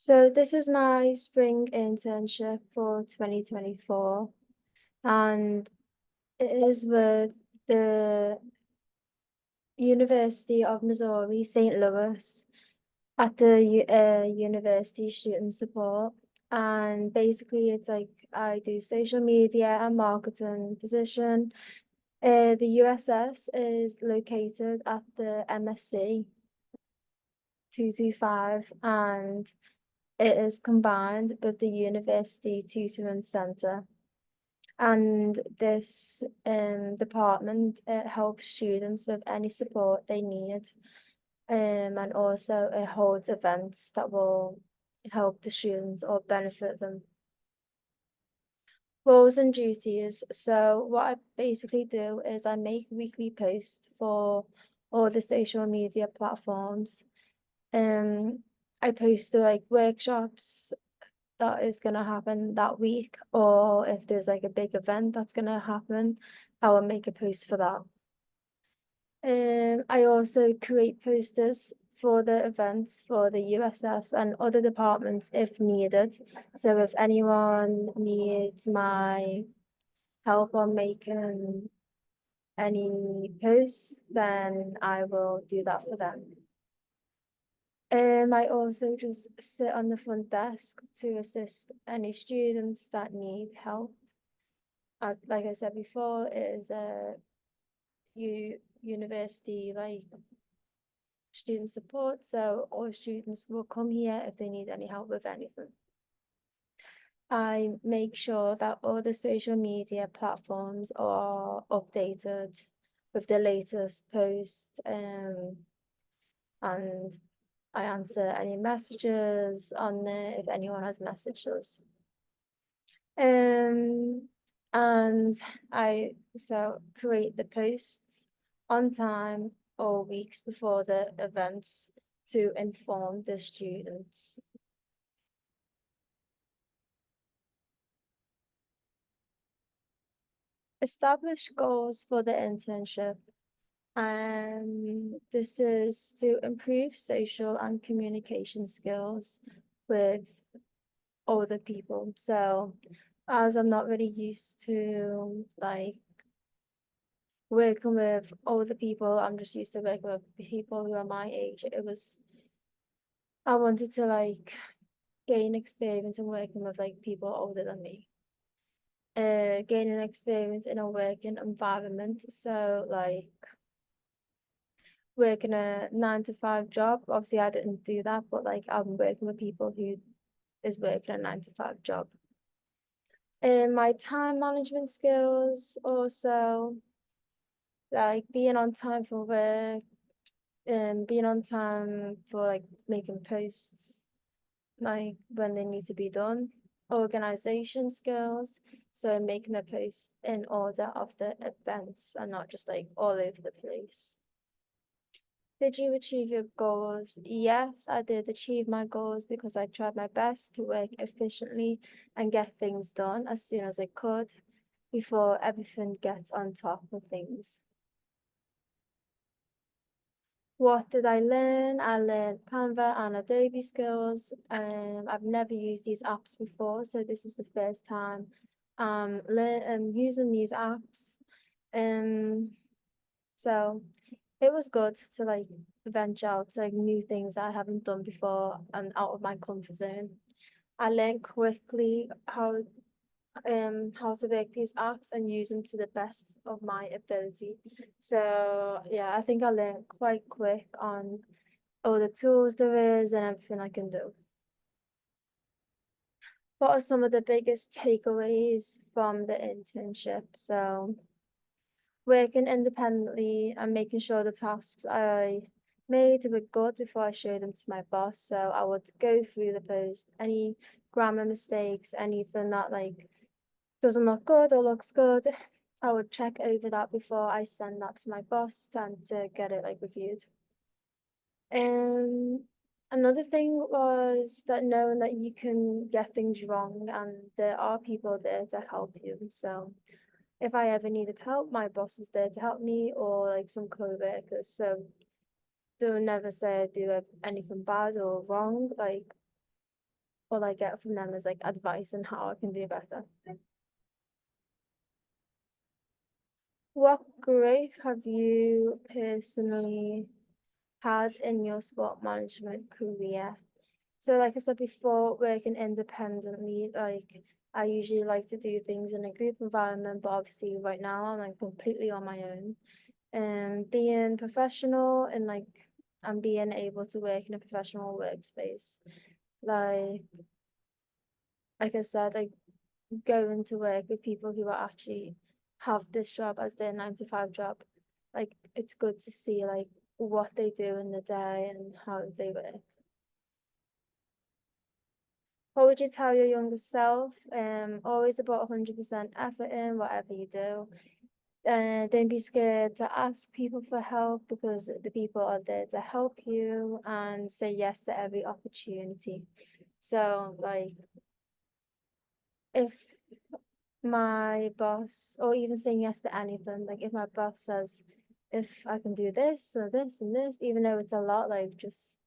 So this is my spring internship for 2024, and it is with the University of Missouri, St. Louis, at the University Student Support. And basically, it's like I do social media and marketing position. The USS is located at the MSC 225, and it is combined with the University Tutoring Centre. And this department helps students with any support they need. And also it holds events that will help the students or benefit them. Roles and duties. So what I basically do is I make weekly posts for all the social media platforms. Um, I post to like workshops that is gonna happen that week, or if there's like a big event that's gonna happen, I will make a post for that. I also create posters for the events for the USS and other departments if needed. So if anyone needs my help on making any posts, then I will do that for them. I also just sit on the front desk to assist any students that need help. Like I said before, it is a university like student support, so all students will come here if they need any help with anything. I make sure that all the social media platforms are updated with the latest posts, and I answer any messages on there if anyone has messages. Um, and I create the posts on time or weeks before the events to inform the students. Establish goals for the internship. This is to improve social and communication skills with older people. So, as I'm not really used to like working with older people, I'm just used to working with people who are my age. I wanted to like gain experience in working with like people older than me. Gaining experience in a working environment. So like working a 9 to 5 job. Obviously, I didn't do that, but like I'm working with people who is working a 9 to 5 job. My time management skills also, like being on time for work, being on time for like making posts, like when they need to be done. Organization skills, so making the post in order of the events and not just like all over the place. Did you achieve your goals? Yes, I did achieve my goals because I tried my best to work efficiently and get things done as soon as I could before everything gets on top of things. What did I learn? I learned Canva and Adobe skills. I've never used these apps before, so this was the first time using these apps. Um, so it was good to like venture out to like new things I haven't done before and out of my comfort zone. I learned quickly how to make these apps and use them to the best of my ability. So yeah, I think I learned quite quick on all the tools there is and everything I can do. What are some of the biggest takeaways from the internship? So working independently and making sure the tasks I made were good before I showed them to my boss. So I would go through the post, any grammar mistakes, anything that like doesn't look good or looks good. I would check over that before I send that to my boss and to get it like reviewed. And another thing was that knowing that you can get things wrong and there are people there to help you. So if I ever needed help, my boss was there to help me or like some co-workers. So they'll never say I do anything bad or wrong. Like all I get from them is like advice on how I can do better. What growth have you personally had in your sport management career? So, like I said before, working independently, like I usually like to do things in a group environment, but obviously right now I'm like completely on my own. And being professional and and being able to work in a professional workspace. Like like I said, like going to work with people who are actually have this job as their 9 to 5 job. Like it's good to see like what they do in the day and how they work. What would you tell your younger self? Always about 100% effort in whatever you do. Don't be scared to ask people for help because the people are there to help you and say yes to every opportunity. So, like, if my boss, or even saying yes to anything, like, if my boss says, if I can do this or this and this, even though it's a lot, like, just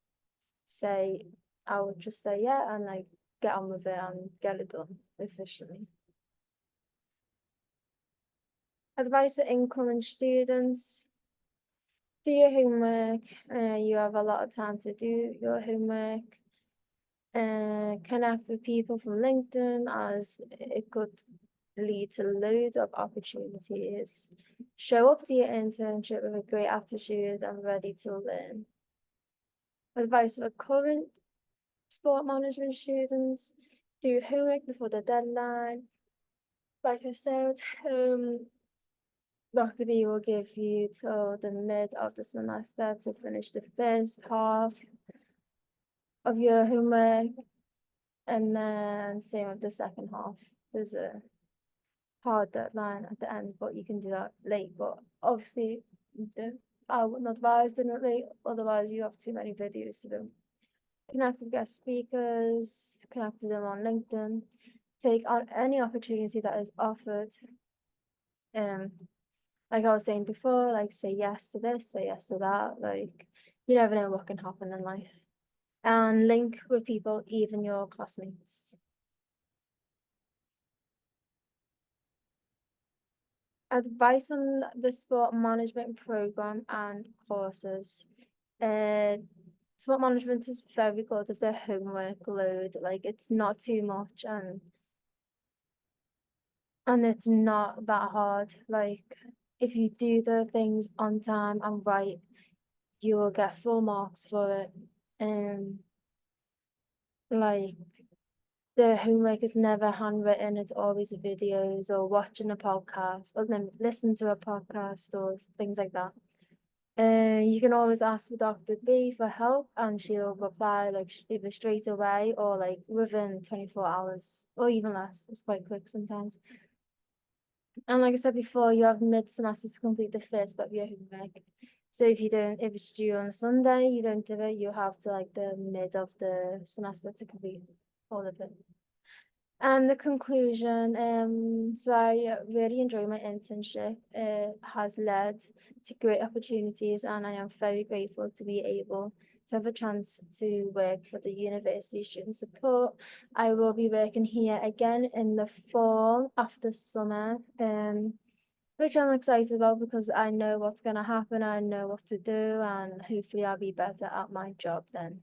say, I would just say yeah and like get on with it and get it done efficiently. Advice for incoming students: do your homework. You have a lot of time to do your homework. Connect with people from LinkedIn as it could lead to loads of opportunities. Show up to your internship with a great attitude and ready to learn. Advice for current sport management students: do homework before the deadline. Like I said, Dr. B will give you till the mid of the semester to finish the first half of your homework, and then same with the second half. There's a hard deadline at the end, but you can do that late. But obviously, I wouldn't advise doing it late, otherwise you have too many videos to do. Connect with guest speakers, connect with them on LinkedIn, take on any opportunity that is offered. Um, like I was saying before, like say yes to this, say yes to that. Like you never know what can happen in life. And link with people, even your classmates. Advice on the sport management program and courses. Uh, Sport management is very good with the homework load. Like it's not too much and it's not that hard. Like if you do the things on time and right, you will get full marks for it. Um, like the homework is never handwritten, it's always videos or watching a podcast or then listen to a podcast or things like that. You can always ask for Dr. B for help and she'll reply like either straight away or like within 24 hours or even less. It's quite quick sometimes. And like I said before, you have mid-semester to complete the first bit of your homework. So if it's due on Sunday, you don't do it, you have to like the mid of the semester to complete all of it. And the conclusion, so I really enjoy my internship. It has led to great opportunities, and I am very grateful to be able to have a chance to work for the University Student Support. I will be working here again in the fall after summer, which I'm excited about because I know what's going to happen, I know what to do, and hopefully I'll be better at my job then.